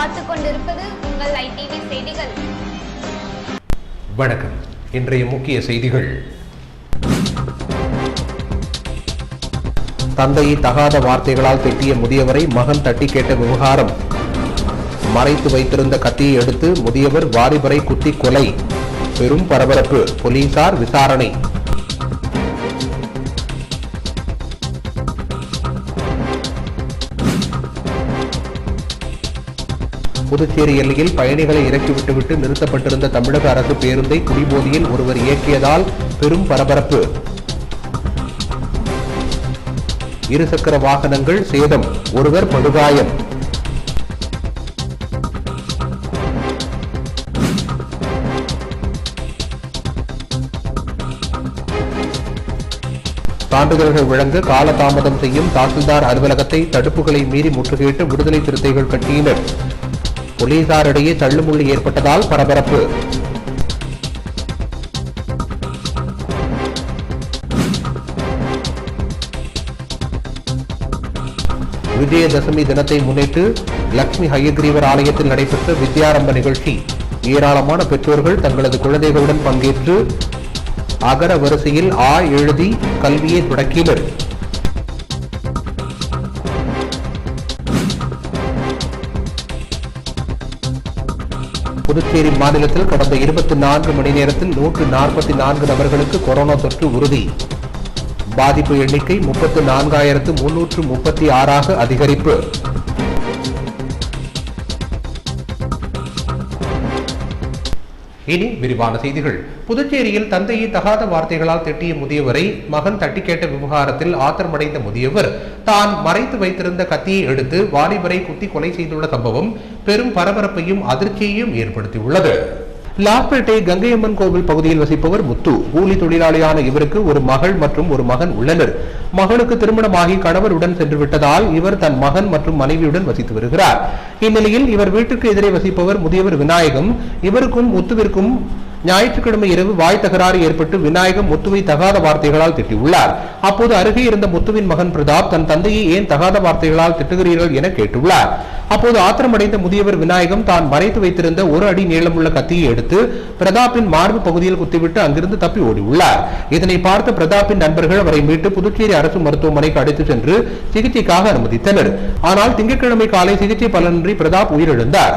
பார்த்துக் கொண்டிருப்பது உங்கள் ITV செய்திகள். வணக்கம். இன்றைய முக்கிய செய்திகள். தந்தையை தகாத வார்த்தைகளால் திட்டிய முதியவரை மகன் தட்டி கேட்ட விவகாரம். மறைத்து வைத்திருந்த கத்தியை எடுத்து முதியவர் வாலிபரை குத்தி கொலை. பெரும் பரபரப்பு. போலீசார் விசாரணை. புதுச்சேரி எல்லையில் பயணிகளை இறக்கிவிட்டுவிட்டு நிறுத்தப்பட்டிருந்த தமிழக அரசு பேருந்தை குடிபோதையில் ஒருவர் இயக்கியதால் பெரும் பரபரப்பு. இருசக்கர வாகனங்கள் சேதம், ஒருவர் படுகாயம். சான்றிதழ்கள் வழங்க காலதாமதம் செய்யும் தாசில்தார் அலுவலகத்தை தடுப்புகளை மீறி முற்றுகையிட்டு விடுதலை சிறுத்தைகள் கட்சியினர். போலீசாரிடையே தள்ளுமுள்ளு ஏற்பட்டதால் பரபரப்பு. விஜயதசமி தினத்தை முன்னிட்டு லட்சுமி ஹயக்ரீவர் ஆலயத்தில் நடைபெற்ற வித்யாரம்ப நிகழ்ச்சி. ஏராளமான பெற்றோர்கள் தங்களது குழந்தைகளுடன் பங்கேற்று அகர வரிசையில் ஆ எழுதி கல்வியை தொடக்கினர். புதுச்சேரி மாநிலத்தில் கடந்த 24 மணி நேரத்தில் 144 நபர்களுக்கு கொரோனா தொற்று உறுதி. பாதிப்பு எண்ணிக்கை 34,336 அதிகரிப்பு. இனி விரிவான செய்திகள். புதுச்சேரியில் தந்தையை தகாத வார்த்தைகளால் திட்டிய முதியவரை மகன் தட்டி கேட்ட விவகாரத்தில் ஆத்திரமடைந்த முதியவர் தான் மறைத்து வைத்திருந்த கத்தியை எடுத்து வாலிபரை குத்தி கொலை செய்துள்ள சம்பவம் பெரும் பரபரப்பையும் அதிர்ச்சியையும் ஏற்படுத்தியுள்ளது. லாஸ்பேட்டை கங்கையம்மன் கோவில் பகுதியில் வசிப்பவர் முத்து. கூலி தொழிலாளியான இவருக்கு ஒரு மகள் மற்றும் ஒரு மகன் உள்ளனர். மகளுக்கு திருமணமாகி கணவருடன் சென்று விட்டதால் இவர் தன் மகன் மற்றும் மனைவியுடன் வசித்து வருகிறார். இந்நிலையில் இவர் வீட்டுக்கு எதிரே வசிப்பவர் முதியவர் விநாயகம். இவருக்கும் முத்துவிற்கும் ஞாயிற்றுக்கிழமை இரவு வாய் தகராறு ஏற்பட்டு விநாயகம் முத்துவை தகாத வார்த்தைகளால் திட்டியுள்ளார். அப்போது அருகே இருந்த முத்துவின் மகன் பிரதாப் தன் தந்தையை ஏன் தகாத வார்த்தைகளால் திட்டுகிறீர்கள் என கேட்டுள்ளார். அப்போது ஆத்திரமடைந்த முதியவர் விநாயகம் தான் மறைத்து வைத்திருந்த 1 அடி நீளமுள்ள கத்தியை எடுத்து பிரதாப்பின் மார்பு பகுதியில் குத்திவிட்டு அங்கிருந்து தப்பி ஓடியுள்ளார். இதனை பார்த்த பிரதாப்பின் நண்பர்கள் அவரை மீட்டு புதுச்சேரி அரசு மருத்துவமனைக்கு அழைத்து சென்று சிகிச்சைக்காக அனுமதித்தனர். ஆனால் திங்கட்கிழமை காலை சிகிச்சை பலனின்றி பிரதாப் உயிரிழந்தார்.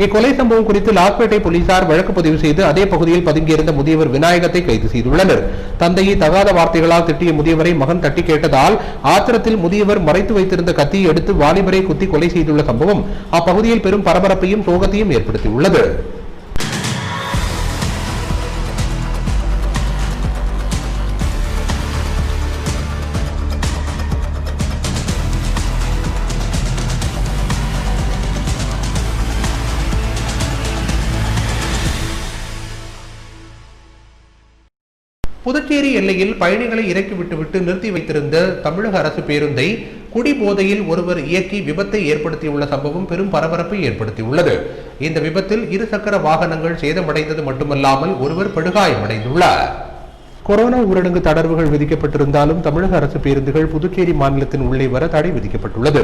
இக்கொலை சம்பவம் குறித்து லாஸ்பேட்டை போலீசார் வழக்கு பதிவு செய்து அதே பகுதியில் பதுங்கியிருந்த முதியவர் விநாயகத்தை கைது செய்துள்ளனர். தந்தையை தகாத வார்த்தைகளால் திட்டிய முதியவரை மகன் தட்டி கேட்டதால் ஆத்திரத்தில் முதியவர் மறைத்து வைத்திருந்த கத்தியை எடுத்து வாலிபரை குத்தி கொலை செய்துள்ள சம்பவம் அப்பகுதியில் பெரும் பரபரப்பையும் சோகத்தையும் ஏற்படுத்தியுள்ளது. புதுச்சேரி எல்லையில் பயணிகளை இறக்கிவிட்டுவிட்டு நிறுத்தி வைத்திருந்த தமிழக அரசு பேருந்தை குடிபோதையில் ஒருவர் இயக்கி விபத்தை ஏற்படுத்தியுள்ள சம்பவம் பெரும் பரபரப்பை ஏற்படுத்தியுள்ளது. இந்த விபத்தில் இருசக்கர வாகனங்கள் சேதமடைந்தது மட்டுமல்லாமல் ஒருவர் படுகாயமடைந்துள்ளார். கொரோனா ஊரடங்கு தளர்வுகள் விதிக்கப்பட்டிருந்தாலும் தமிழக அரசு பேருந்துகள் புதுச்சேரி மாநிலத்தின் உள்ளே வர தடை விதிக்கப்பட்டுள்ளது.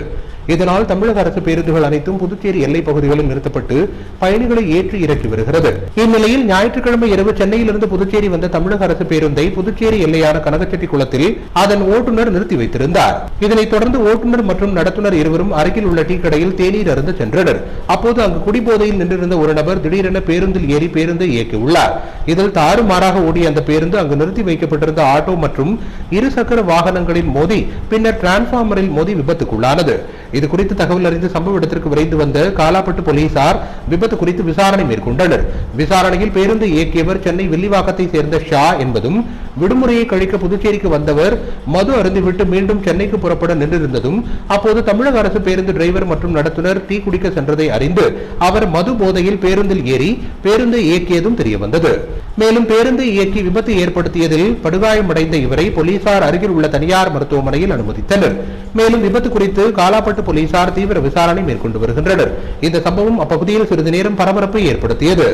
இதனால் தமிழக அரசு பேருந்துகள் அனைத்தும் புதுச்சேரி எல்லைப் பகுதிகளில் நிறுத்தப்பட்டு பயணிகளை ஏற்றி இறக்கி வருகிறது. இந்நிலையில் ஞாயிற்றுக்கிழமை இரவு சென்னையிலிருந்து புதுச்சேரி வந்த தமிழக அரசு பேருந்தை புதுச்சேரி எல்லையான கனகச்செட்டி குளத்தில் அதன் ஓட்டுநர் நிறுத்தி வைத்திருந்தார். இதனைத் தொடர்ந்து ஓட்டுநர் மற்றும் நடத்துனர் இருவரும் அருகில் உள்ள டீ கடையில் தேநீர் அருந்த சென்றனர். அப்போது அங்கு குடிபோதையில் நின்றிருந்த ஒரு நபர் திடீரென பேருந்தில் ஏறி பேருந்தை இயக்கியுள்ளார். இதில் தாறுமாறாக ஓடிய அந்த பேருந்து அங்கு நிறுத்தி வைக்கப்பட்டிருந்த ஆட்டோ மற்றும் இருசக்கர வாகனங்களில் மோதி பின்னர் டிரான்ஸ்பார்மரில் மோதி விபத்துக்குள்ளானது. இது குறித்து தகவல் அறிந்து சம்பவ இடத்திற்கு விரைந்து வந்த காலாப்பட்டு போலீசார் விபத்து குறித்து விசாரணை மேற்கொண்டனர். விசாரணையில் பேருந்து இயக்கியவர் சென்னை வில்லிவாக்கத்தை சேர்ந்த ஷா என்பதும் விடுமுறையை கழிக்க புதுச்சேரிக்கு வந்தவர் மது அருந்திவிட்டு மீண்டும் சென்னைக்கு புறப்பட நின்றிருந்ததும் அப்போது தமிழக அரசு பேருந்து டிரைவர் மற்றும் நடத்துனர் டீ குடிக்க சென்றதை அறிந்து அவர் மது போதையில் பேருந்தில் ஏறி பேருந்தை இயக்கியதும் தெரியவந்தது. மேலும் பேருந்தை இயக்கி விபத்து ஏற்படுத்தியதில் படுகாயமடைந்த இவரை போலீசார் அருகில் உள்ள தனியார் மருத்துவமனையில் அனுமதித்தனர். மேலும் விபத்து குறித்து காலாப்பட்டு போலீசார் தீவிர விசாரணை மேற்கொண்டு வருகின்றனர். இந்த சம்பவம் அப்பகுதியில் சிறிது நேரம் பரபரப்பை ஏற்படுத்தியது.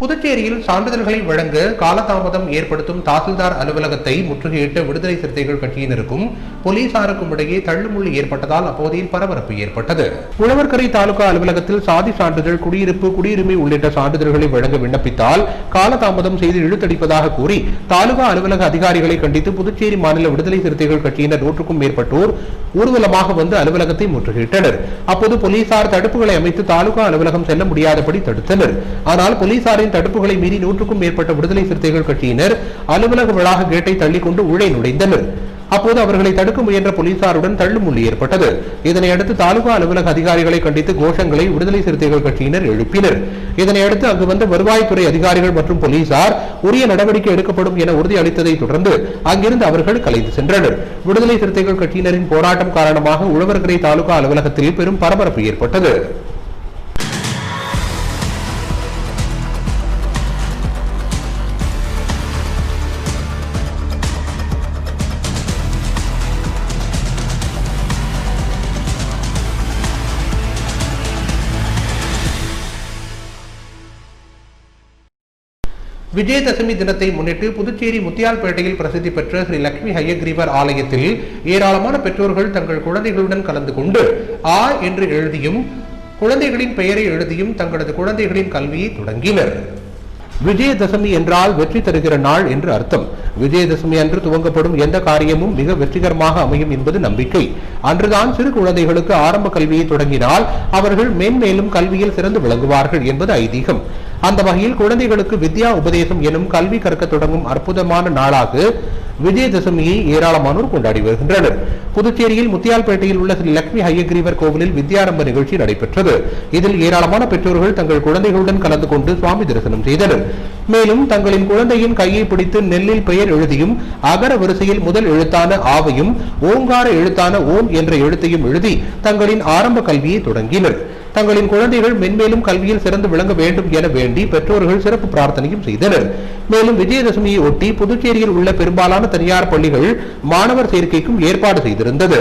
புதுச்சேரியில் சான்றிதழ்களை வழங்க காலதாமதம் ஏற்படுத்தும் தாசில்தார் அலுவலகத்தை முற்றுகையிட்ட விடுதலை சிறுத்தைகள் கட்சியினருக்கும் போலீசாருக்கும் இடையே தள்ளுமுள்ளு ஏற்பட்டதால் அப்போதையில் பரபரப்பு ஏற்பட்டது. உழவர்கரை தாலுகா அலுவலகத்தில் சாதி சான்றிதழ், குடியிருப்பு, குடியுரிமை உள்ளிட்ட சான்றிதழ்களை வழங்க விண்ணப்பித்தால் காலதாமதம் செய்து இழுத்தடிப்பதாக கூறி தாலுகா அலுவலக அதிகாரிகளை கண்டித்து புதுச்சேரி மாநில விடுதலை சிறுத்தைகள் கட்சியினர் 100க்கும் மேற்பட்டோர் ஊர்வலமாக வந்து அலுவலகத்தை முற்றுகையிட்டனர். அப்போது போலீசார் தடுப்புகளை அமைத்து தாலுகா அலுவலகம் செல்ல முடியாதபடி தடுத்தனர். ஆனால் போலீசாரின் தடுப்புகளை மீறி 100க்கும் மேற்பட்ட விடுதலை சிறுத்தைகள் கட்சியினர் அலுவலக வளாக கேட்டை தள்ளிக்கொண்டு உள்ளே நுழைந்தனர். அப்போது அவர்களை தடுக்க முயன்ற போலீசாருடன் தள்ளுமுள்ளு ஏற்பட்டது. இதனையடுத்து தாலுகா அலுவலக அதிகாரிகளை கண்டித்து கோஷங்களை விடுதலை சிறுத்தைகள் கட்சியினர் எழுப்பினர். இதனையடுத்து அங்கு வந்த வருவாய்த்துறை அதிகாரிகள் மற்றும் போலீசார் உரிய நடவடிக்கை எடுக்கப்படும் என உறுதியளித்ததை தொடர்ந்து அங்கிருந்து அவர்கள் கலைந்து சென்றனர். விடுதலை சிறுத்தைகள் கட்சியினரின் போராட்டம் காரணமாக உழவர்கரை தாலுகா அலுவலகத்தில் பெரும் பரபரப்பு ஏற்பட்டது. விஜயதசமி தினத்தை முன்னிட்டு புதுச்சேரி முத்தியால்பேட்டையில் பிரசித்தி பெற்ற ஸ்ரீ லட்சுமி ஹயக்ரீவர் ஆலயத்தில் ஏராளமான பெற்றோர்கள் தங்கள் குழந்தைகளுடன் கலந்து கொண்டு ஆ என்று எழுதியும் குழந்தைகளின் பெயரை எழுதியும் தங்களது குழந்தைகளின் கல்வியை தொடங்கினர். விஜயதசமி என்றால் வெற்றி தருகிற நாள் என்று அர்த்தம். விஜயதசமி அன்று துவங்கப்படும் எந்த காரியமும் மிக வெற்றிகரமாக அமையும் என்பது நம்பிக்கை. அன்றுதான் சிறு குழந்தைகளுக்கு ஆரம்ப கல்வியை தொடங்கினால் அவர்கள் மேன்மேலும் கல்வியில் சிறந்து விளங்குவார்கள் என்பது ஐதீகம். அந்த வகையில் குழந்தைகளுக்கு வித்யா உபதேசம் எனும் கல்வி கற்க தொடங்கும் அற்புதமான நாளாக விஜயதசமியை ஏராளமானோர் கொண்டாடி வருகின்றனர். புதுச்சேரியில் முத்தியால்பேட்டையில் உள்ள ஸ்ரீ லட்சுமி ஹயக்ரீவர் கோவிலில் வித்யாரம்ப நிகழ்ச்சி நடைபெற்றது. இதில் ஏராளமான பெற்றோர்கள் தங்கள் குழந்தைகளுடன் கலந்து கொண்டு சுவாமி தரிசனம் செய்தனர். மேலும் தங்களின் குழந்தையின் கையை பிடித்து நெல்லில் பெயர் எழுதியும் அகர வரிசையில் முதல் எழுத்தான ஆவையும் ஓங்கார எழுத்தான ஓம் என்ற எழுத்தையும் எழுதி தங்களின் ஆரம்ப கல்வியை தொடங்கினர். தங்களின் குழந்தைகள் மென்மேலும் கல்வியில் சிறந்து விளங்க வேண்டும் என வேண்டி பெற்றோர்கள் சிறப்பு பிரார்த்தனையும் செய்தனர். மேலும் விஜயதசமியை ஒட்டி புதுச்சேரியில் உள்ள பெரும்பாலான தனியார் பள்ளிகள் மாணவர் சேர்க்கைக்கும் ஏற்பாடு செய்திருந்தது.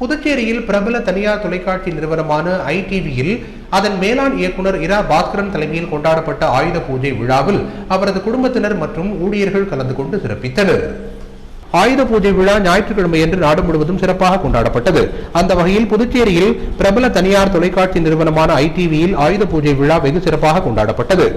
புதுச்சேரியில் பிரபல தனியார் தொலைக்காட்சி நிறுவனமான ITVயில் அதன் மேலாண் இயக்குனர் இரா பாஸ்கரன் தலைமையில் கொண்டாடப்பட்ட ஆயுத பூஜை விழாவில் அவரது குடும்பத்தினர் மற்றும் ஊழியர்கள் கலந்து கொண்டு சிறப்பித்தனர். ஆயுத பூஜை விழா ஞாயிற்றுக்கிழமையன்று நாடு முழுவதும் சிறப்பாக கொண்டாடப்பட்டது. அந்த வகையில் புதுச்சேரியில் பிரபல தனியார் தொலைக்காட்சி நிறுவனமான ITVயில் ஆயுத பூஜை விழா வெகு சிறப்பாக கொண்டாடப்பட்டது.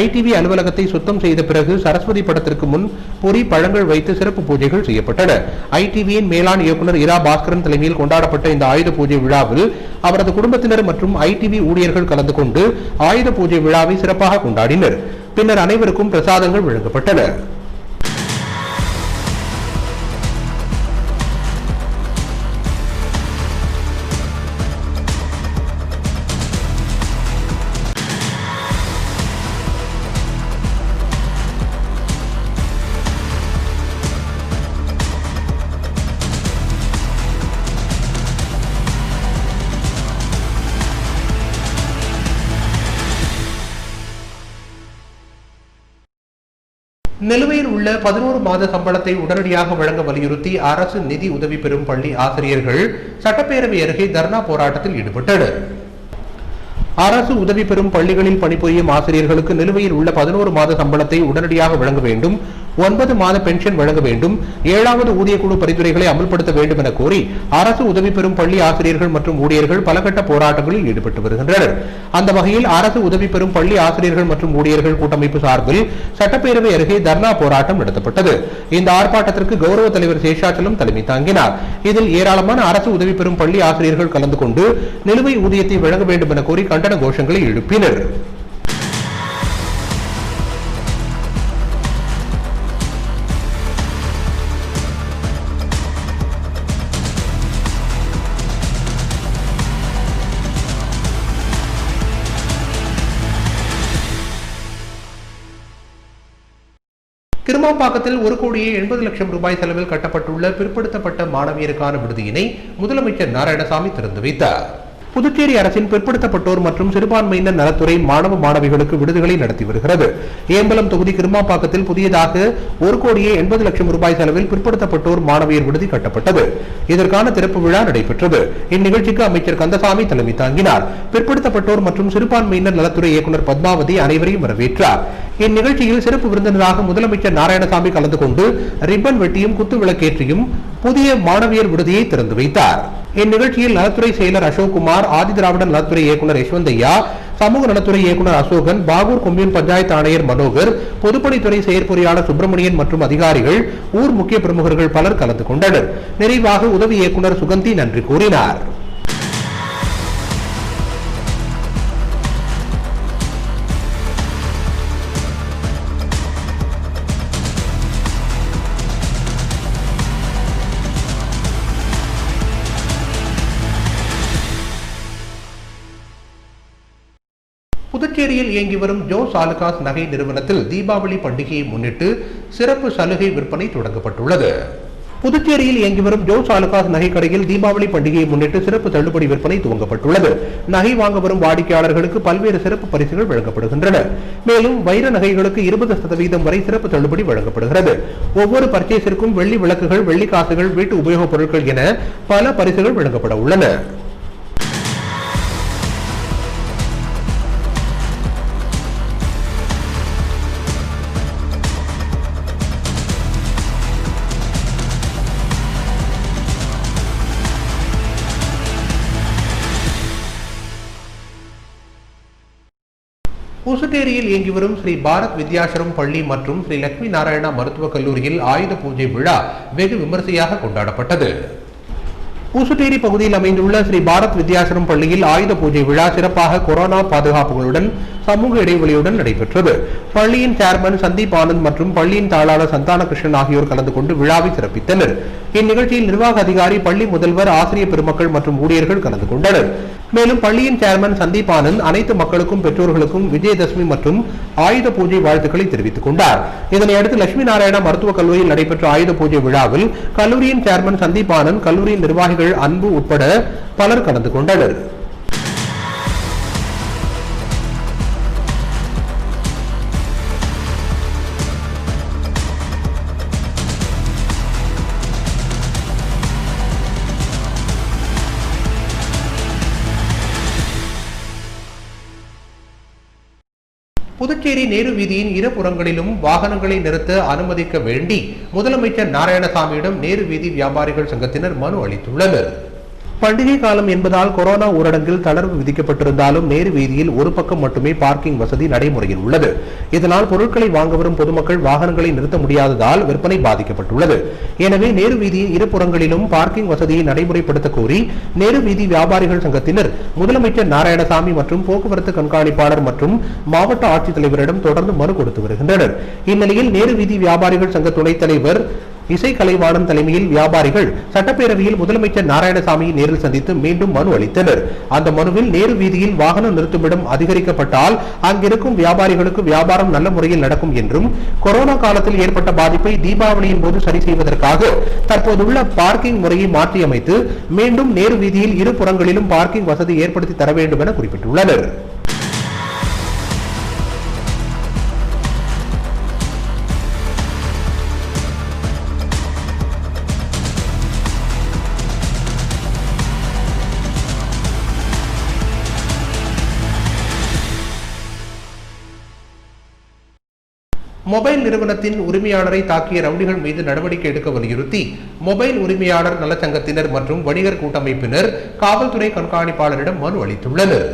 ITV அலுவலகத்தை சுத்தம் செய்த பிறகு சரஸ்வதி படத்திற்கு முன் பொரி பழங்கள் வைத்து சிறப்பு பூஜைகள் செய்யப்பட்டன. ITVயின் மேலாண் இயக்குனர் இரா பாஸ்கரன் தலைமையில் கொண்டாடப்பட்ட இந்த ஆயுத பூஜை விழாவில் அவரது குடும்பத்தினர் மற்றும் ITV ஊழியர்கள் கலந்து கொண்டு ஆயுத பூஜை விழாவை சிறப்பாக கொண்டாடினர். பின்னர் அனைவருக்கும் பிரசாதங்கள் வழங்கப்பட்டன. நிலுவையில் உள்ள 11 மாத சம்பளத்தை உடனடியாக வழங்க வலியுறுத்தி அரசு நிதி உதவி பெறும் பள்ளி ஆசிரியர்கள் சட்டப்பேரவை அருகே தர்ணா போராட்டத்தில் ஈடுபட்டனர். அரசு உதவி பெறும் பள்ளிகளில் பணிபுரியும் ஆசிரியர்களுக்கு நிலுவையில் உள்ள 11 மாத சம்பளத்தை உடனடியாக வழங்க வேண்டும், 9 மாத பென்ஷன் வழங்க வேண்டும், 7வது ஊதியக்குழு பரிந்துரைகளை அமல்படுத்த வேண்டும் என கோரி அரசு உதவி பெறும் பள்ளி ஆசிரியர்கள் மற்றும் ஊழியர்கள் பலகட்ட போராட்டங்களில் ஈடுபட்டு வருகின்றனர். அந்த வகையில் அரசு உதவி பெறும் பள்ளி ஆசிரியர்கள் மற்றும் ஊழியர்கள் கூட்டமைப்பு சார்பில் சட்டப்பேரவை அருகே தர்ணா போராட்டம் நடத்தப்பட்டது. இந்த ஆர்ப்பாட்டத்திற்கு கௌரவ தலைவர் சேஷாச்சலம் தலைமை தாங்கினார். இதில் ஏராளமான அரசு உதவி பெறும் பள்ளி ஆசிரியர்கள் கலந்து கொண்டு நிலுவை ஊதியத்தை வழங்க வேண்டும் என கோரி கண்டன கோஷங்களை எழுப்பினர். கிருமாம்பாக்கத்தில் 1,80,00,000 ரூபாய் செலவில் கட்டப்பட்டுள்ள பிற்படுத்தப்பட்ட மாணவியருக்கான விடுதியினை முதலமைச்சர் நாராயணசாமி திறந்து வைத்தார். புதுச்சேரி அரசின் பிற்படுத்தப்பட்டோர் மற்றும் சிறுபான்மையினர் நலத்துறை மாணவ மாணவிகளுக்கு விடுதிகளை நடத்தி வருகிறது. ஏம்பலம் தொகுதி கிருமாப்பாக்கத்தில் புதியதாக 1,80,00,000 ரூபாய் செலவில் பிற்படுத்தப்பட்டோர் மாணவியர் விடுதி கட்டப்பட்டது. இதற்கான திறப்பு விழா நடைபெற்றது. இந்நிகழ்ச்சிக்கு அமைச்சர் கந்தசாமி தலைமை தாங்கினார். பிற்படுத்தப்பட்டோர் மற்றும் சிறுபான்மையினர் நலத்துறை இயக்குநர் பத்மாவதி அனைவரையும் வரவேற்றார். இந்நிகழ்ச்சியில் சிறப்பு விருந்தினராக முதலமைச்சர் நாராயணசாமி கலந்து கொண்டு ரிப்பன் வெட்டியும் குத்து விளக்கேற்றியும் புதிய மாணவியர் விடுதியை திறந்து வைத்தார். இந்நிகழ்ச்சியில் நலத்துறை செயலர் அசோக்குமார், ஆதிதிராவிடர் நலத்துறை இயக்குநர் யஷ்வந்தையா, சமூக நலத்துறை இயக்குநர் அசோகன், பாகூர் கொம்யூன் பஞ்சாயத்து ஆணையர் மனோகர், பொதுப்பணித்துறை செயற்பொறியாளர் சுப்பிரமணியன் மற்றும் அதிகாரிகள், ஊர் முக்கிய பிரமுகர்கள் பலர் கலந்து கொண்டனர். நிறைவாக உதவி இயக்குநர் சுகந்தி நன்றி கூறினார். புதுச்சேரியில் இயங்கி வரும் ஜோஸ் ஆலுகாஸ் நகை நிறுவனத்தில் தீபாவளி பண்டிகையை முன்னிட்டு சிறப்பு சலுகை விற்பனை தொடங்கப்பட்டுள்ளது. புதுச்சேரியில் இயங்கி வரும் ஜோஸ் ஆலுகாஸ் நகை கடையில் தீபாவளி பண்டிகையை முன்னிட்டு சிறப்பு தள்ளுபடி விற்பனை துவங்கப்பட்டுள்ளது. நகை வாங்க வரும் வாடிக்கையாளர்களுக்கு பல்வேறு சிறப்பு பரிசுகள் வழங்கப்படுகின்றன. மேலும் வைர நகைகளுக்கு 20% வரை சிறப்பு தள்ளுபடி வழங்கப்படுகிறது. ஒவ்வொரு பர்ச்சேஸிற்கும் வெள்ளி விளக்குகள், வெள்ளி காசுகள், வீட்டு உபயோகப் பொருட்கள் என பல பரிசுகள் வழங்கப்பட உள்ளன. புதுச்சேரியில் இயங்கி வரும் ஸ்ரீ பாரத் வித்யாசிரம் பள்ளி மற்றும் ஸ்ரீ லட்சுமி நாராயணா மருத்துவக் கல்லூரியில் ஆயுத பூஜை விழா வெகு விமரிசையாக கொண்டாடப்பட்டது. புதுச்சேரி பகுதியில் அமைந்துள்ள ஸ்ரீ பாரத் வித்யாசிரம் பள்ளியில் ஆயுத பூஜை விழா சிறப்பாக கொரோனா பாதுகாப்புகளுடன் சமூக இடைவெளியுடன் நடைபெற்றது. பள்ளியின் சேர்மன் சந்தீப் ஆனந்த் மற்றும் பள்ளியின் தாளாளர் சந்தான கிருஷ்ணன் ஆகியோர் கலந்து கொண்டு விழாவை சிறப்பித்தனர். இந்நிகழ்ச்சியில் நிர்வாக அதிகாரி, பள்ளி முதல்வர், ஆசிரியர் பெருமக்கள் மற்றும் ஊழியர்கள் கலந்து கொண்டனர். மேலும் பள்ளியின் சேர்மன் சந்தீப் ஆனந்த் அனைத்து மக்களுக்கும், பெற்றோர்களுக்கும் விஜயதசமி மற்றும் ஆயுத பூஜை வாழ்த்துக்களை தெரிவித்துக் கொண்டார். இதனையடுத்து லட்சுமி நாராயணா மருத்துவக் கல்லூரியில் நடைபெற்ற ஆயுத பூஜை விழாவில் கல்லூரியின் சேர்மன் சந்தீப் ஆனந்த், கல்லூரியின் நிர்வாகிகள், அன்பு உட்பட பலர் கலந்து கொண்டனர். புதுச்சேரி நேரு வீதியின் இருபுறங்களிலும் வாகனங்களை நிறுத்த அனுமதிக்க வேண்டி முதலமைச்சர் நாராயணசாமியிடம் நேரு வீதி வியாபாரிகள் சங்கத்தினர் மனு அளித்துள்ளனர். பண்டிகை காலம் என்பதால் கொரோனா ஊரடங்கில் தளர்வு விதிக்கப்பட்டிருந்தாலும் நேரு வீதியில் ஒரு பக்கம் மட்டுமே பார்க்கிங் வசதி நடைமுறையில் உள்ளது. இதனால் பொருட்களை வாங்க வரும் பொதுமக்கள் வாகனங்களை நிறுத்த முடியாததால் விற்பனை பாதிக்கப்பட்டுள்ளது. எனவே நேரு வீதியின் இருபுறங்களிலும் பார்க்கிங் வசதியை நடைமுறைப்படுத்த கோரி நேரு வீதி வியாபாரிகள் சங்கத்தினர் முதலமைச்சர் நாராயணசாமி மற்றும் போக்குவரத்து கண்காணிப்பாளர் மற்றும் மாவட்ட ஆட்சித்தலைவரிடம் தொடர்ந்து மனு கொடுத்து வருகின்றனர். இந்நிலையில் நேரு வீதி வியாபாரிகள் சங்க துணைத் தலைவர் இசை கலைவாணன் தலைமையில் வியாபாரிகள் சட்டப்பேரவையில் முதலமைச்சர் நாராயணசாமியை நேரில் சந்தித்து மீண்டும் மனு அளித்தனர். அந்த மனுவில் நேரு வீதியில் வாகனம் நிறுத்துமிடம் அதிகரிக்கப்பட்டால் அங்கிருக்கும் வியாபாரிகளுக்கு வியாபாரம் நல்ல முறையில் நடக்கும் என்றும், கொரோனா காலத்தில் ஏற்பட்ட பாதிப்பை தீபாவளியின் போது சரி செய்வதற்காக தற்போதுள்ள பார்க்கிங் முறையை மாற்றியமைத்து மீண்டும் நேரு வீதியில் இரு புறங்களிலும் பார்க்கிங் வசதி ஏற்படுத்தி தர வேண்டும் என குறிப்பிட்டுள்ளனர். மொபைல் நிறுவனத்தின் உரிமையாளரை தாக்கிய ரவுடிகள் மீது நடவடிக்கை எடுக்க வலியுறுத்தி மொபைல் உரிமையாளர் நலச்சங்கத்தினர் மற்றும் வணிகர் கூட்டமைப்பினர் காவல்துறை கண்காணிப்பாளரிடம் மனு அளித்துள்ளனர்.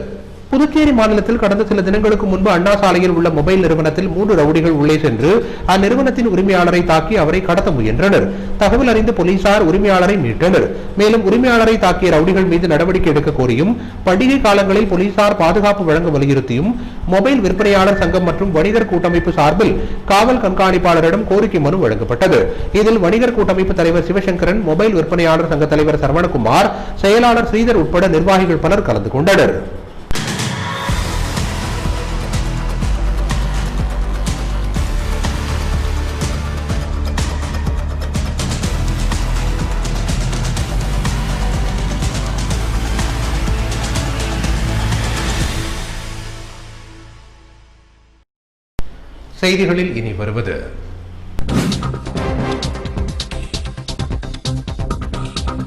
புதுச்சேரி மாநிலத்தில் கடந்த சில தினங்களுக்கு முன்பு அண்ணா சாலையில் உள்ள மொபைல் நிறுவனத்தில் 3 ரவுடிகள் உள்ளே சென்று அந்நிறுவனத்தின் உரிமையாளரை தாக்கி அவரை கடத்த முயன்றனர். தகவல் அறிந்த போலீசார் உரிமையாளரை மீட்டனர். மேலும் உரிமையாளரை தாக்கிய ரவுடிகள் மீது நடவடிக்கை எடுக்க கோரியும், பண்டிகை காலங்களில் போலீசார் பாதுகாப்பு வழங்க வலியுறுத்தியும் மொபைல் விற்பனையாளர் சங்கம் மற்றும் வணிகர் கூட்டமைப்பு சார்பில் காவல் கண்காணிப்பாளரிடம் கோரிக்கை மனு வழங்கப்பட்டது. இதில் வணிகர் கூட்டமைப்பு தலைவர் சிவசங்கரன், மொபைல் விற்பனையாளர் சங்க தலைவர் சரவணகுமார், செயலாளர் ஸ்ரீதர் உட்பட நிர்வாகிகள் பலர் கலந்து கொண்டனர். செய்திகளில் இனி வருவது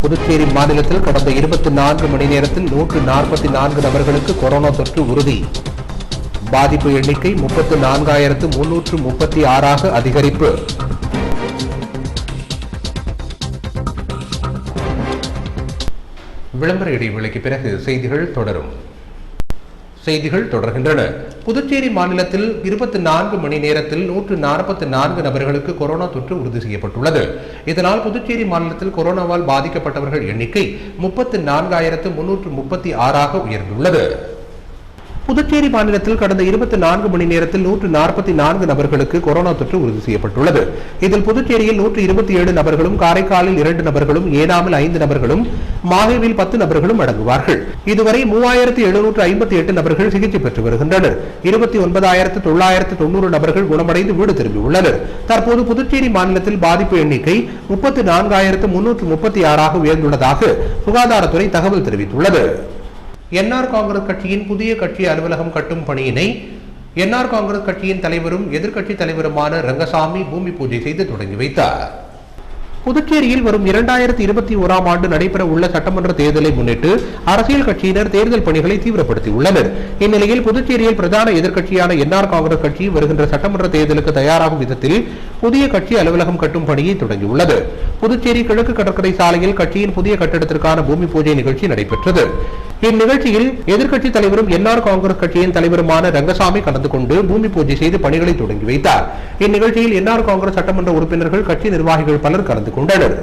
புதுச்சேரி மாநிலத்தில் கடந்த 24 மணி நேரத்தில் 144 நபர்களுக்கு கொரோனா தொற்று உறுதி. பாதிப்பு எண்ணிக்கை 34,336 அதிகரிப்பு. விளம்பர இடைவேளைக்கு பிறகு செய்திகள் தொடர்கின்றன. புதுச்சேரி மாநிலத்தில் 24 மணி நேரத்தில் 144 நபர்களுக்கு கொரோனா தொற்று உறுதி செய்யப்பட்டுள்ளது. இதனால் புதுச்சேரி மாநிலத்தில் கொரோனாவால் பாதிக்கப்பட்டவர்கள் எண்ணிக்கை 34,336 உயர்ந்துள்ளது. புதுச்சேரி மாநிலத்தில் கடந்த 24 மணி நேரத்தில் 144 நபர்களுக்கு கொரோனா தொற்று உறுதி செய்யப்பட்டுள்ளது. இதில் புதுச்சேரியில் 127 நபர்களும், காரைக்காலில் 2 நபர்களும், ஏனாமில் 5 நபர்களும், மாஹேவில் 10 நபர்களும் அடங்குவார்கள். இதுவரை 3758 நபர்கள் சிகிச்சை பெற்று வருகின்றனர். 29,990 நபர்கள் குணமடைந்து வீடு திரும்பியுள்ளனர். தற்போது புதுச்சேரி மாநிலத்தில் பாதிப்பு எண்ணிக்கை 34,336 உயர்ந்துள்ளதாக சுகாதாரத்துறை தகவல் தெரிவித்துள்ளது. என்ஆர் காங்கிரஸ் கட்சியின் புதிய கட்சி அலுவலகம் கட்டும் பணியினை என்ஆர் காங்கிரஸ் கட்சியின் தலைவரும் எதிர்க்கட்சி தலைவருமான ரங்கசாமி பூமி பூஜை செய்து தொடங்கி வைத்தார். புதுச்சேரியில் வரும் 2021ஆம் ஆண்டு நடைபெற உள்ள சட்டமன்ற தேர்தலை முன்னிட்டு அரசியல் கட்சியினர் தேர்தல் பணிகளை தீவிரப்படுத்தியுள்ளனர். இந்நிலையில் புதுச்சேரியில் பிரதான எதிர்க்கட்சியான என்ஆர் காங்கிரஸ் கட்சி வருகின்ற சட்டமன்ற தேர்தலுக்கு தயாராகும் விதத்தில் புதிய கட்சி அலுவலகம் கட்டும் பணியை தொடங்கியுள்ளது. புதுச்சேரி கிழக்கு கடற்கரை சாலையில் கட்சியின் புதிய கட்டிடத்திற்கான பூமி பூஜை நிகழ்ச்சி நடைபெற்றது. இந்நிகழ்ச்சியில் எதிர்க்கட்சித் தலைவரும் என்ஆர் காங்கிரஸ் கட்சியின் தலைவருமான ரங்கசாமி கலந்து கொண்டு பூமி பூஜை செய்து பணிகளை தொடங்கி வைத்தார். இந்நிகழ்ச்சியில் என்ஆர் காங்கிரஸ் சட்டமன்ற உறுப்பினர்கள், கட்சி நிர்வாகிகள் பலர் கலந்து கொண்டனர்.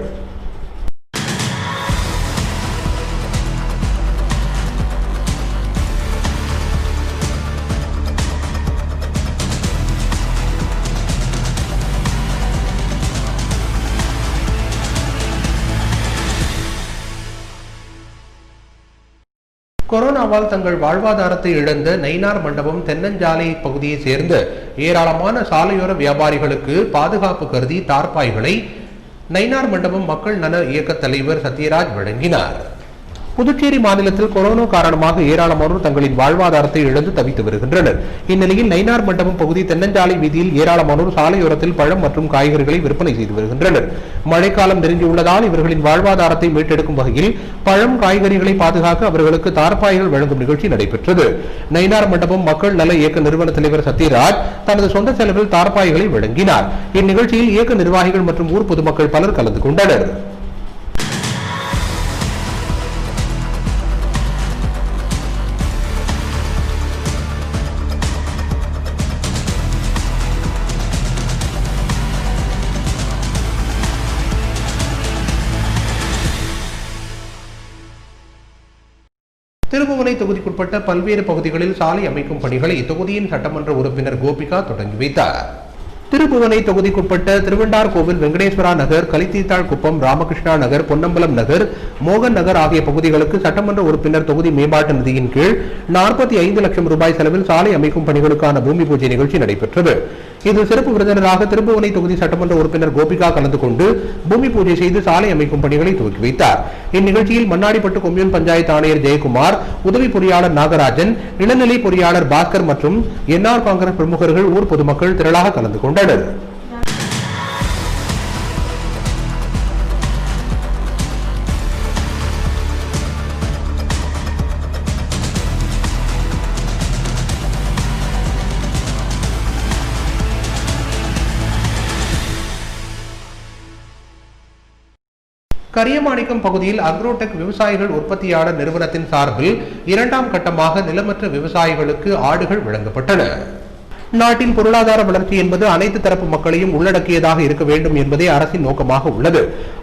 கொரோனாவால் தங்கள் வாழ்வாதாரத்தை இழந்த நயினார் மண்டபம் தென்னஞ்சாலை பகுதியை சேர்ந்த ஏராளமான சாலையோர வியாபாரிகளுக்கு பாதுகாப்பு கருதி தார்பாய்களை நயினார் மண்டபம் மக்கள் நல இயக்க தலைவர் சத்யராஜ் வழங்கினார். புதுச்சேரி மாநிலத்தில் கொரோனா காரணமாக ஏராளமானோர் தங்களின் வாழ்வாதாரத்தை இழந்து தவித்து வருகின்றனர். இந்நிலையில் நயினார் மண்டபம் பகுதி தென்னஞ்சாலை வீதியில் ஏராளமானோர் சாலையோரத்தில் பழம் மற்றும் காய்கறிகளை விற்பனை செய்து வருகின்றனர். மழைக்காலம் நெருங்கியுள்ளதால் இவர்களின் வாழ்வாதாரத்தை மீட்டெடுக்கும் வகையில் பழம், காய்கறிகளை பாதுகாக்க அவர்களுக்கு தார்பாய்கள் வழங்கும் நிகழ்ச்சி நடைபெற்றது. நயினார் மண்டபம் மக்கள் நல இயக்க நிறுவன தலைவர் சத்யராஜ் தனது சொந்த செலவில் தார்பாய்களை வழங்கினார். இந்நிகழ்ச்சியில் இயக்க நிர்வாகிகள் மற்றும் ஊர் பொதுமக்கள் பலர் கலந்து கொண்டனர். திருபுவனை தொகுதிக்குட்பட்ட பல்வேறு பகுதிகளில் சாலை அமைக்கும் பணிகளை தொகுதியின் சட்டமன்ற உறுப்பினர் கோபிகா தொடங்கி வைத்தார். திருபுவனை தொகுதிக்குட்பட்ட திருவண்டார் கோவில், வெங்கடேஸ்வரா நகர், கலித்தீத்தாள் குப்பம், ராமகிருஷ்ணா நகர், பொன்னம்பலம் நகர், மோகன் நகர் ஆகிய பகுதிகளுக்கு சட்டமன்ற உறுப்பினர் தொகுதி மேம்பாட்டு நிதியின் கீழ் 45 லட்சம் ரூபாய் செலவில் சாலை அமைக்கும் பணிகளுக்கான பூமி பூஜை நிகழ்ச்சி நடைபெற்றது. இதில் சிறப்பு விருந்தினராக திருபுவனை தொகுதி சட்டமன்ற உறுப்பினர் கோபிகா கலந்து கொண்டு பூமி பூஜை செய்து சாலை அமைக்கும் பணிகளை துவக்கி வைத்தார். இந்நிகழ்ச்சியில் மண்ணாடிப்பட்டு கொம்யூன் பஞ்சாயத்து ஆணையர் ஜெயக்குமார், உதவி பொறியாளர் நாகராஜன், இளநிலை பொறியாளர் பாஸ்கர் மற்றும் என்ஆர் காங்கிரஸ் பிரமுகர்கள், ஊர் பொதுமக்கள் திரளாக கலந்து கொண்டனர். கரியமாணிக்கம் பகுதியில் அக்ரோடெக் விவசாயிகள் உற்பத்தியாளர் நிறுவனத்தின் சார்பில் 2ஆம் கட்டமாக நிலமற்ற விவசாயிகளுக்கு ஆடுகள் வழங்கப்பட்டன. நாட்டின் பொருளாதார வளர்ச்சி என்பது அனைத்து தரப்பு மக்களையும் உள்ளடக்கியதாக இருக்க வேண்டும் என்பதே அரசின் நோக்கமாக உள்ளது.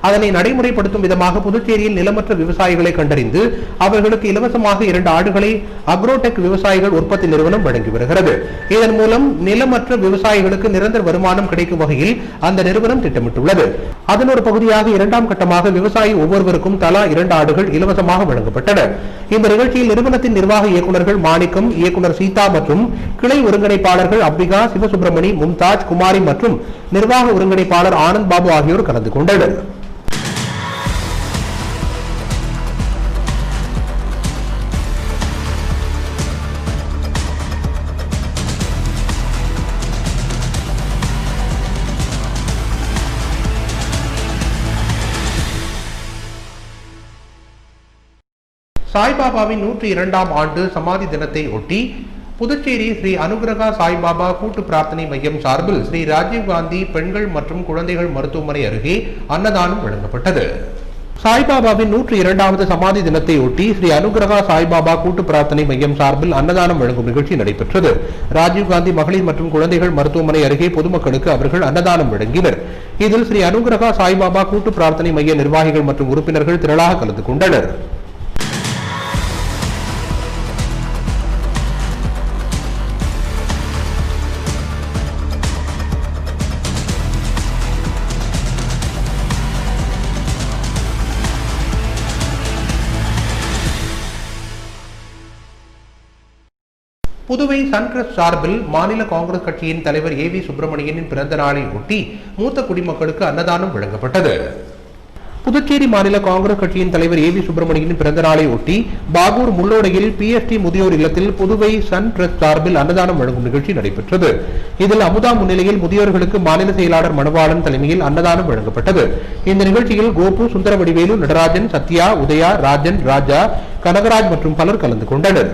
அதனை நடைமுறைப்படுத்தும் விதமாக புதுச்சேரியில் நிலமற்ற விவசாயிகளை கண்டறிந்து அவர்களுக்கு இலவசமாக 2 ஆடுகளை அக்ரோடெக் விவசாயிகள் உற்பத்தி நிறுவனம் வழங்கி வருகிறது. இதன் மூலம் நிலமற்ற விவசாயிகளுக்கு நிரந்தர வருமானம் கிடைக்கும் வகையில் அந்த நிறுவனம் திட்டமிட்டுள்ளது. அதன் ஒரு பகுதியாக 2ஆம் கட்டமாக விவசாயி ஒவ்வொருவருக்கும் தலா 2 ஆடுகள் இலவசமாக வழங்கப்பட்டன. இந்த நிகழ்ச்சியில் நிறுவனத்தின் நிர்வாக இயக்குநர்கள் மாணிக்கம், இயக்குநர் சீதா மற்றும் கிளை ஒருங்கிணைப்பாளர்கள் அம்பிகா, சிவசுப்பிரமணி, மும்தாஜ், குமாரி மற்றும் நிர்வாக ஒருங்கிணைப்பாளர் ஆனந்த் பாபு ஆகியோர் கலந்து கொண்டனர். சாய்பாபாவின் 102ஆம் ஆண்டு சமாதி தினத்தை ஒட்டி புதுச்சேரி ஸ்ரீ அனுகிரகா சாய்பாபா கூட்டு பிரார்த்தனை மையம் சார்பில் ஸ்ரீ ராஜீவ்காந்தி பெண்கள் மற்றும் குழந்தைகள் மருத்துவமனை அருகே அன்னதானம் வழங்கப்பட்டது. சாய்பாபாவின் 102வது சமாதி தினத்தை ஒட்டி ஸ்ரீ அனுகிரகா சாய்பாபா கூட்டு பிரார்த்தனை மையம் சார்பில் அன்னதானம் வழங்கும் நிகழ்ச்சி நடைபெற்றது. ராஜீவ்காந்தி மகளிர் மற்றும் குழந்தைகள் மருத்துவமனை அருகே பொதுமக்களுக்கு அவர்கள் அன்னதானம் வழங்கினர். இதில் ஸ்ரீ அனுகிரகா சாய்பாபா கூட்டு பிரார்த்தனை மைய நிர்வாகிகள் மற்றும் உறுப்பினர்கள் திரளாக கலந்து கொண்டனர். புதுவை சன்கிரஸ்ட் சார்பில் மாநில காங்கிரஸ் கட்சியின் தலைவர் ஏ வி சுப்பிரமணியனின் பிறந்த நாளை ஒட்டி மூத்த குடிமக்களுக்கு அன்னதானம் வழங்கப்பட்டது. புதுச்சேரி மாநில காங்கிரஸ் கட்சியின் தலைவர் ஏ வி சுப்பிரமணியனின் பிறந்த நாளை ஒட்டி பாகூர் முள்ளோடையில் PST முதியோர் இல்லத்தில் புதுவை சன்கிரஸ்ட் சார்பில் அன்னதானம் வழங்கும் நிகழ்ச்சி நடைபெற்றது. இதில் அமுதா முன்னிலையில் முதியோர்களுக்கு மாநில செயலாளர் மணவாளன் தலைமையில் அன்னதானம் வழங்கப்பட்டது. இந்த நிகழ்ச்சியில் கோபு, சுந்தரவடிவேலு, நடராஜன், சத்யா, உதயா, ராஜன், ராஜா, கனகராஜ் மற்றும் பலர் கலந்து கொண்டனர்.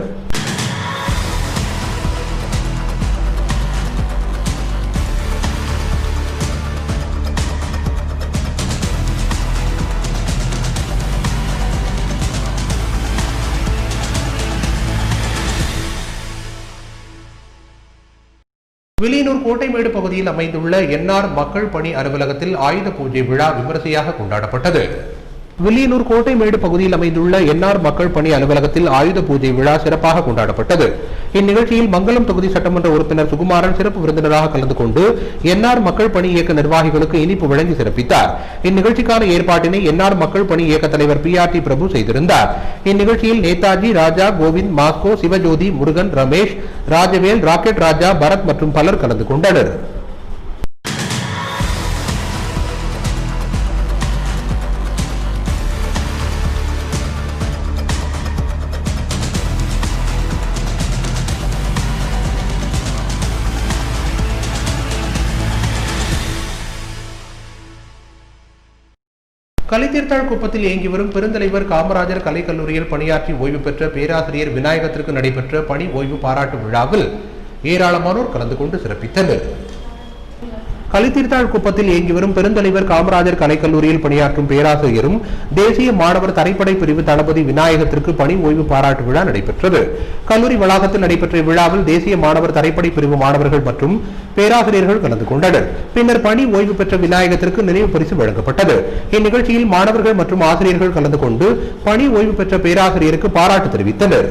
வில்லியனூர் கோட்டைமேடு பகுதியில் அமைந்துள்ள NR மக்கள் பணி அலுவலகத்தில் ஆயுத பூஜை விழா விமரிசையாக கொண்டாடப்பட்டது. வில்லியனூர் கோட்டைமேடு பகுதியில் அமைந்துள்ள NR மக்கள் பணி அலுவலகத்தில் ஆயுத பூஜை விழா சிறப்பாக கொண்டாடப்பட்டது. இந்நிகழ்ச்சியில் மங்கலம் தொகுதி சட்டமன்ற உறுப்பினர் சுகுமாரன் சிறப்பு விருந்தினராக கலந்து கொண்டு NR மக்கள் பணி இயக்க நிர்வாகிகளுக்கு இனிப்பு வழங்கி சிறப்பித்தார். இந்நிகழ்ச்சிக்கான ஏற்பாட்டினை NR மக்கள் பணி இயக்க தலைவர் PRT பிரபு செய்திருந்தார். இந்நிகழ்ச்சியில் நேதாஜி, ராஜா, கோவிந்த், மாஸ்கோ, சிவஜோதி, முருகன், ரமேஷ், ராஜவேல், ராக்கெட் ராஜா, பரத் மற்றும் பலர் கலந்து கொண்டனர். கலித்தீர்த்தாள் குப்பத்தில் இயங்கி வரும் பெருந்தலைவர் காமராஜர் கலைக்கல்லூரியில் பணியாற்றி ஓய்வு பெற்ற பேராசிரியர் விநாயகத்திற்கு நடைபெற்ற பணி ஓய்வு பாராட்டு விழாவில் ஏராளமானோர் கலந்து கொண்டு சிறப்பித்தனர். கலித்தீர்த்தாள் குப்பத்தில் இயங்கி வரும் பெருந்தலைவர் காமராஜர் கலைக்கல்லூரியில் பணியாற்றும் பேராசிரியரும் தேசிய மாணவர் தரைப்படை பிரிவு தளபதி விநாயகத்திற்கு பணி ஓய்வு பாராட்டு விழா நடைபெற்றது. கல்லூரி வளாகத்தில் நடைபெற்ற விழாவில் தேசிய மாணவர் தரைப்படை பிரிவு மாணவர்கள் மற்றும் பேராசிரியர்கள் கலந்து கொண்டனர். பின்னர் பணி ஓய்வு பெற்ற விநாயகத்திற்கு நினைவு பரிசு வழங்கப்பட்டது. இந்நிகழ்ச்சியில் மாணவர்கள் மற்றும் ஆசிரியர்கள் கலந்து கொண்டு பணி ஓய்வு பெற்ற பேராசிரியருக்கு பாராட்டு தெரிவித்தனர்.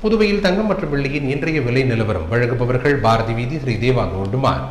புதுவையில் தங்கம் மற்றும் வெள்ளியின் இன்றைய விலை நிலவரம் வழங்குபவர்கள் பாரதி வீதி ஸ்ரீ தேவாங்க ஒண்டுமான்.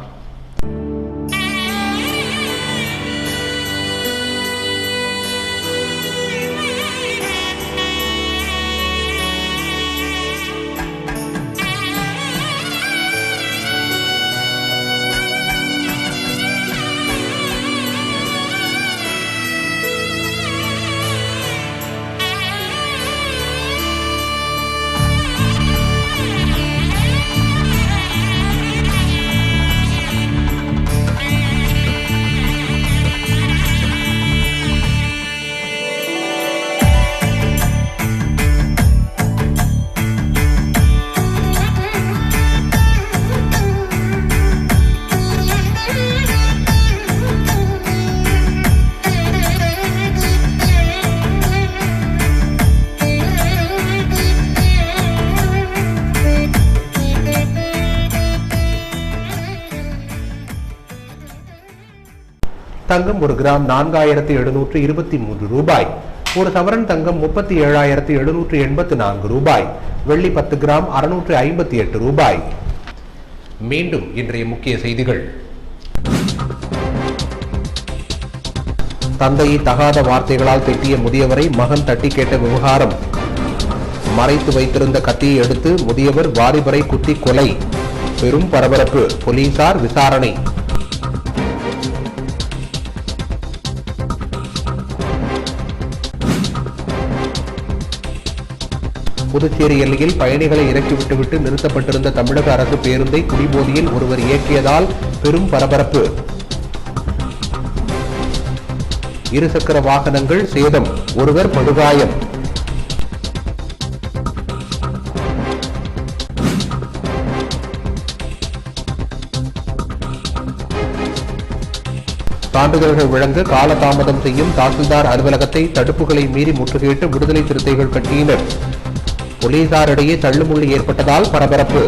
தங்கம் 1 கிராம் 4723 ரூபாய். ஒரு சவரன் தங்கம் 37,784 ரூபாய். வெள்ளி 10 கிராம் 658 ரூபாய். மீண்டும் இன்றைய முக்கிய செய்திகள். தந்தையை தகாத வார்த்தைகளால் திட்டிய முதியவரை மகன் தட்டி கேட்ட விவகாரம். மறைத்து வைத்திருந்த கத்தியை எடுத்து முதியவர் வாலிபரை குத்தி கொலை. பெரும் பரபரப்பு. போலீசார் விசாரணை. புதுச்சேரி எல்லையில் பயணிகளை இறக்கிவிட்டுவிட்டு நிறுத்தப்பட்டிருந்த தமிழக அரசு பேருந்தை குடிபோதையில் ஒருவர் இயக்கியதால் பெரும் பரபரப்பு. இருசக்கர வாகனங்கள் சேதம், ஒருவர் படுகாயம். சான்றிதழ்கள் வழங்க காலதாமதம் செய்யும் தாசில்தார் அலுவலகத்தை தடுப்புகளை மீறி முற்றுகையிட்டு விடுதலை சிறுத்தைகள் கட்சியினர். போலீசாரிடையே தள்ளுமுள்ளு ஏற்பட்டதால் பரபரப்பு.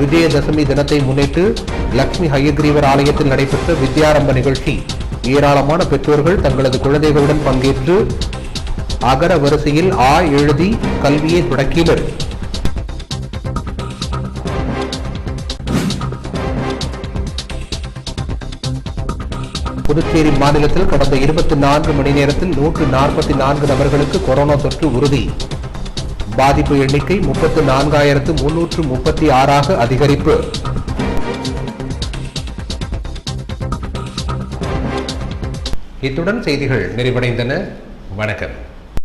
விஜயதசமி தினத்தை முன்னிட்டு லட்சுமி ஹயக்ரீவர் ஆலயத்தில் நடைபெற்ற வித்யாரம்ப நிகழ்ச்சி. ஏராளமான பெற்றோர்கள் தங்களது குழந்தைகளுடன் பங்கேற்று அகர வரிசையில் ஆ எழுதி கல்வியை தொடக்கினர். புதுச்சேரி மாநிலத்தில் கடந்த 24 மணி நேரத்தில் 144 நபர்களுக்கு கொரோனா தொற்று உறுதி. பாதிப்பு எண்ணிக்கை 34,336 அதிகரிப்பு. இத்துடன் செய்திகள் நிறைவடைந்தன. வணக்கம்.